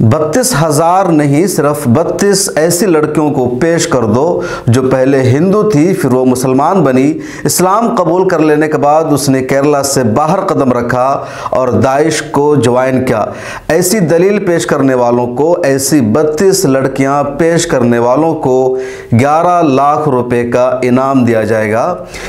32,000 नहीं, सिर्फ 32 ऐसी लड़कियों को पेश कर दो जो पहले हिंदू थी, फिर वो मुसलमान बनी। इस्लाम कबूल कर लेने के बाद उसने केरला से बाहर कदम रखा और दाइश को ज्वाइन किया। ऐसी दलील पेश करने वालों को, ऐसी 32 लड़कियां पेश करने वालों को 11 लाख रुपए का इनाम दिया जाएगा।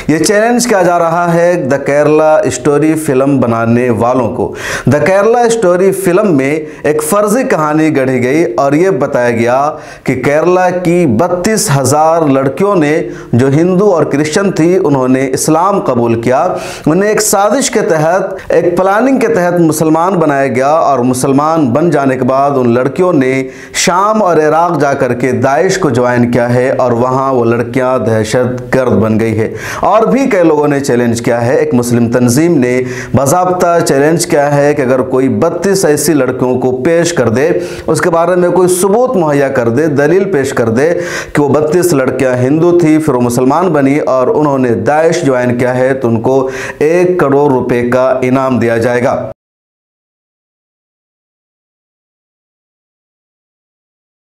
ये चैलेंज किया जा रहा है द केरला स्टोरी फिल्म बनाने वालों को। द केरला स्टोरी फिल्म में एक फर्जी कहानी गढ़ी गई और यह बताया गया कि केरला की 32,000 लड़कियों ने, जो हिंदू और क्रिश्चियन थी, उन्होंने इस्लाम कबूल किया। उन्हें एक साजिश के तहत, एक प्लानिंग के तहत मुसलमान बनाया गया और मुसलमान बन जाने के बाद उन लड़कियों ने शाम और इराक जाकर के दाइश को ज्वाइन किया है और वहां वो लड़कियां दहशतगर्द बन गई है। और भी कई लोगों ने चैलेंज किया है। एक मुस्लिम तंजीम ने बाज़ाब्ता चैलेंज किया है कि अगर कोई 32 ऐसी लड़कियों को पेश कर दे, उसके बारे में कोई सबूत मुहैया कर दे, दलील पेश कर दे कि वो 32 लड़कियां हिंदू थी, फिर वो मुसलमान बनी और उन्होंने दाइश ज्वाइन किया है, तो उनको 1 करोड़ रुपए का इनाम दिया जाएगा।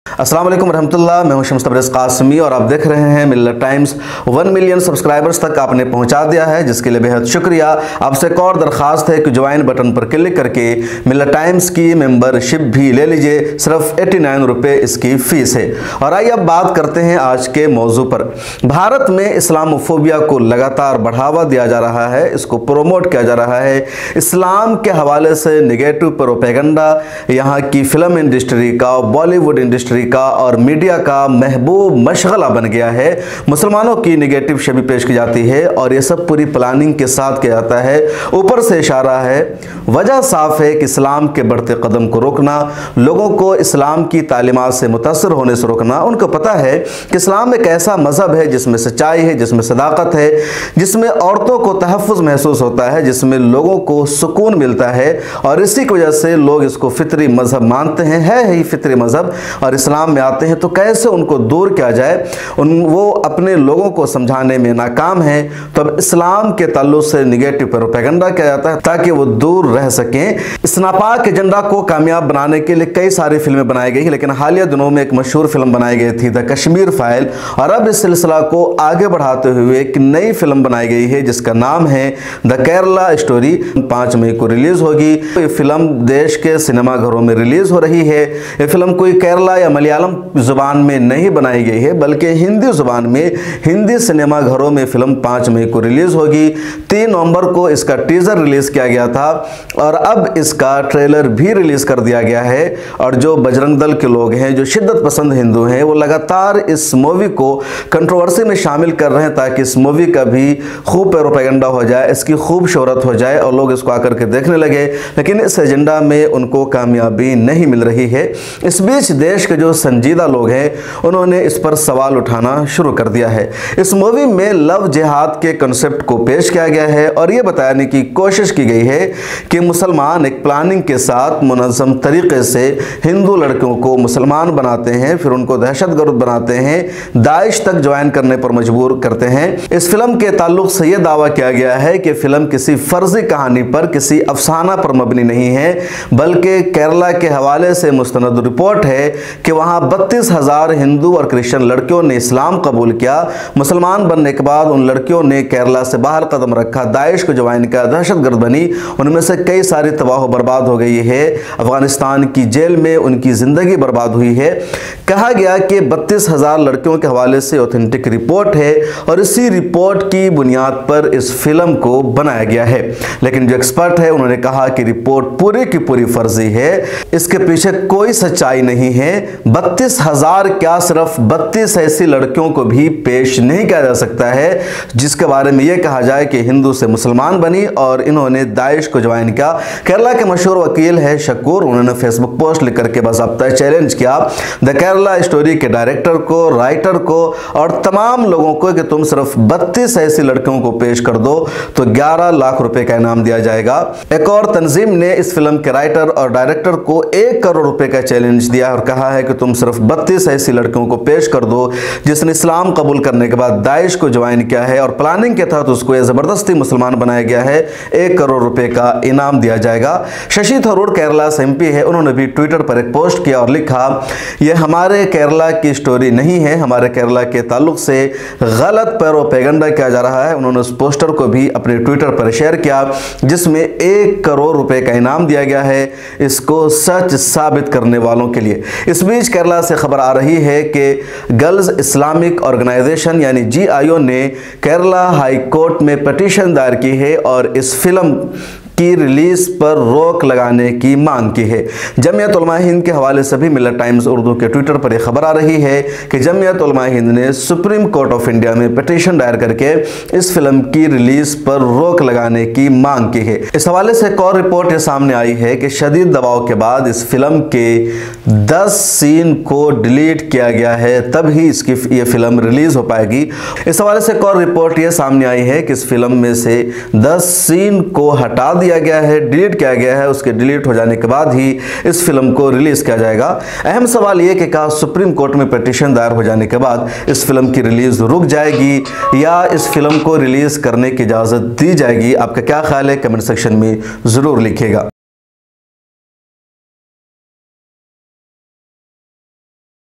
अस्सलाम वालेकुम रहमतुल्लाह, मैं हूं शम्स तबरेज़ कासमी और आप देख रहे हैं मिल्लत टाइम्स। 1 मिलियन सब्सक्राइबर्स तक आपने पहुंचा दिया है, जिसके लिए बेहद शुक्रिया। आपसे एक और दरख्वास्त है कि ज्वाइन बटन पर क्लिक करके मिल्लत टाइम्स की मेंबरशिप भी ले लीजिए। सिर्फ 89 रुपये इसकी फ़ीस है। और आइए अब बात करते हैं आज के मौजू पर। भारत में इस्लामोफोबिया को लगातार बढ़ावा दिया जा रहा है, इसको प्रोमोट किया जा रहा है। इस्लाम के हवाले से निगेटिव प्रोपेगेंडा यहाँ की फिल्म इंडस्ट्री का, बॉलीवुड इंडस्ट्री का और मीडिया का महबूब मशगला बन गया है। मुसलमानों की नेगेटिव छवि पेश की जाती है और यह सब पूरी प्लानिंग के साथ किया जाता है। ऊपर से इशारा है। वजह साफ है कि इस्लाम के बढ़ते कदम को रोकना, लोगों को इस्लाम की तालीमात से मुतासर होने से रोकना। उनको पता है कि इस्लाम एक ऐसा मजहब है जिसमें सच्चाई है, जिसमें सदाकत है, जिसमें औरतों को तहफ़्फ़ुज़ महसूस होता है, जिसमें लोगों को सुकून मिलता है और इसी की वजह से लोग इसको फितरी मजहब मानते हैं। है ही फितरी मजहब और इस्लाम में आते हैं तो कैसे उनको दूर किया जाए, वो अपने लोगों को समझाने में नाकाम है। तो अब इस्लाम के ताल्लुक से निगेटिव प्रोपेगेंडा किया जाता है ताकि वो दूर रह सकें। इस नापाक एजेंडा को कामयाब बनाने के लिए कई सारी फिल्में बनाई गई, लेकिन हालिया दिनों में एक मशहूर फिल्म बनाई गई थी द कश्मीर फाइल। और अब इस सिलसिला को आगे बढ़ाते हुए एक नई फिल्म बनाई गई है जिसका नाम है द केरला स्टोरी। 5 मई को रिलीज होगी। ये फिल्म देश के सिनेमाघरों में रिलीज हो रही है। ये फिल्म कोई केरला या मलयालम जुबान में नहीं बनाई गई है, बल्कि हिंदी जुबान में, हिंदी सिनेमा घरों में फिल्म 5 मई को रिलीज होगी। 3 नवंबर को इसका टीजर रिलीज किया गया था और अब इसका ट्रेलर भी रिलीज कर दिया गया है। और जो बजरंग दल के लोग हैं, जो शिद्दत पसंद हिंदू हैं, वो लगातार इस मूवी को कंट्रोवर्सी में शामिल कर रहे हैं ताकि इस मूवी का भी खूब प्रोपेगेंडा हो जाए, इसकी खूब शोहरत हो जाए और लोग इसको आकर के देखने लगे। लेकिन इस एजेंडा में उनको कामयाबी नहीं मिल रही है। इस बीच देश के जो संजीदा लोग हैं, उन्होंने इस पर सवाल उठाना शुरू कर दिया है। इस मूवी में लव जिहाद के कंसेप्ट को पेश किया गया है और यह बताने की कोशिश की गई है कि मुसलमान एक प्लानिंग के साथ मुनज़्ज़म तरीके से हिंदू लड़कियों को मुसलमान बनाते हैं, फिर उनको दहशतगर्द बनाते हैं, दाइश तक ज्वाइन करने पर मजबूर करते हैं। इस फिल्म के ताल्लुक से यह दावा किया गया है कि फिल्म किसी फर्जी कहानी पर, किसी अफसाना पर मबनी नहीं है, बल्कि केरला के हवाले से मुस्तनद रिपोर्ट है कि वहां 32,000 हिंदू और क्रिश्चियन लड़कियों ने इस्लाम कबूल किया। मुसलमान बनने के बाद उन लड़कियों ने केरला से बाहर कदम रखा, दाइश को ज्वाइन किया, दहशतगर्द बनी। उनमें से कई सारी तबाह बर्बाद हो गई है। अफगानिस्तान की जेल में उनकी ज़िंदगी बर्बाद हुई है। कहा गया कि 32,000 लड़कियों के हवाले से ऑथेंटिक रिपोर्ट है और इसी रिपोर्ट की बुनियाद पर इस फिल्म को बनाया गया है। लेकिन जो एक्सपर्ट है, उन्होंने कहा कि रिपोर्ट पूरी की पूरी फर्जी है, इसके पीछे कोई सच्चाई नहीं है। 32,000 क्या, सिर्फ 32 ऐसी लड़कियों को भी पेश नहीं किया जा सकता है जिसके बारे में यह कहा जाए कि हिंदू से मुसलमान बनी और इन्होंने दाइश को ज्वाइन किया। केरला के मशहूर वकील है शकूर, उन्होंने फेसबुक पोस्ट लिख करके बाज़ाब्ता चैलेंज किया द केरला स्टोरी के डायरेक्टर को, राइटर को और तमाम लोगों को कि तुम सिर्फ 32 ऐसी लड़कियों को पेश कर दो तो 11 लाख रुपए का इनाम दिया जाएगा। एक और तंजीम ने इस फिल्म के राइटर और डायरेक्टर को 1 करोड़ रुपए का चैलेंज दिया और कहा है कि तुम सिर्फ 32 ऐसी लड़कियों को पेश कर दो जिसने इस्लाम कबूल करने के बाद दाइश को ज्वाइन किया है और प्लानिंग के तहत उसको यह ज़बरदस्ती मुसलमान बनाया गया है, 1 करोड़ रुपए का इनाम दिया जाएगा। शशि थरूर केरला से MP है, उन्होंने भी ट्विटर पर एक पोस्ट किया और लिखा, यह हमारे केरला की स्टोरी नहीं है, हमारे केरला के ताल्लुक से गलत प्रोपेगेंडा किया जा रहा है। उन्होंने उस पोस्टर को भी अपने ट्विटर पर शेयर किया जिसमें 1 करोड़ रुपए का इनाम दिया गया है इसको सच साबित करने वालों के लिए। इस बीच केरला से खबर आ रही है कि गर्ल्स इस्लामिक ऑर्गेनाइजेशन यानी GIO ने केरला हाई कोर्ट में पिटीशन दायर की है और इस फिल्म की रिलीज पर रोक लगाने की मांग की है। जमीयत उलमा हिंद के हवाले से भी मिल्लत टाइम्स उर्दू के ट्विटर पर यह खबर आ रही है कि जमीयत उलमा हिंद ने सुप्रीम कोर्ट ऑफ इंडिया में पिटीशन दायर करके इस फिल्म की रिलीज पर रोक लगाने की मांग की है। इस हवाले से एक और रिपोर्ट ये सामने आई है कि शदीद दबाव के बाद इस फिल्म के 10 सीन को डिलीट किया गया है, तब ही इसकी ये फिल्म रिलीज हो पाएगी। इस हवाले से एक और रिपोर्ट ये सामने आई है कि इस फिल्म में से 10 सीन को हटा दिया गया है, डिलीट किया गया है। उसके डिलीट हो जाने के बाद ही इस फिल्म को रिलीज किया जाएगा। अहम सवाल यह कि क्या सुप्रीम कोर्ट में पिटीशन दायर हो जाने के बाद इस फिल्म की रिलीज रुक जाएगी या इस फिल्म को रिलीज करने की इजाजत दी जाएगी? आपका क्या ख्याल है? कमेंट सेक्शन में जरूर लिखिएगा।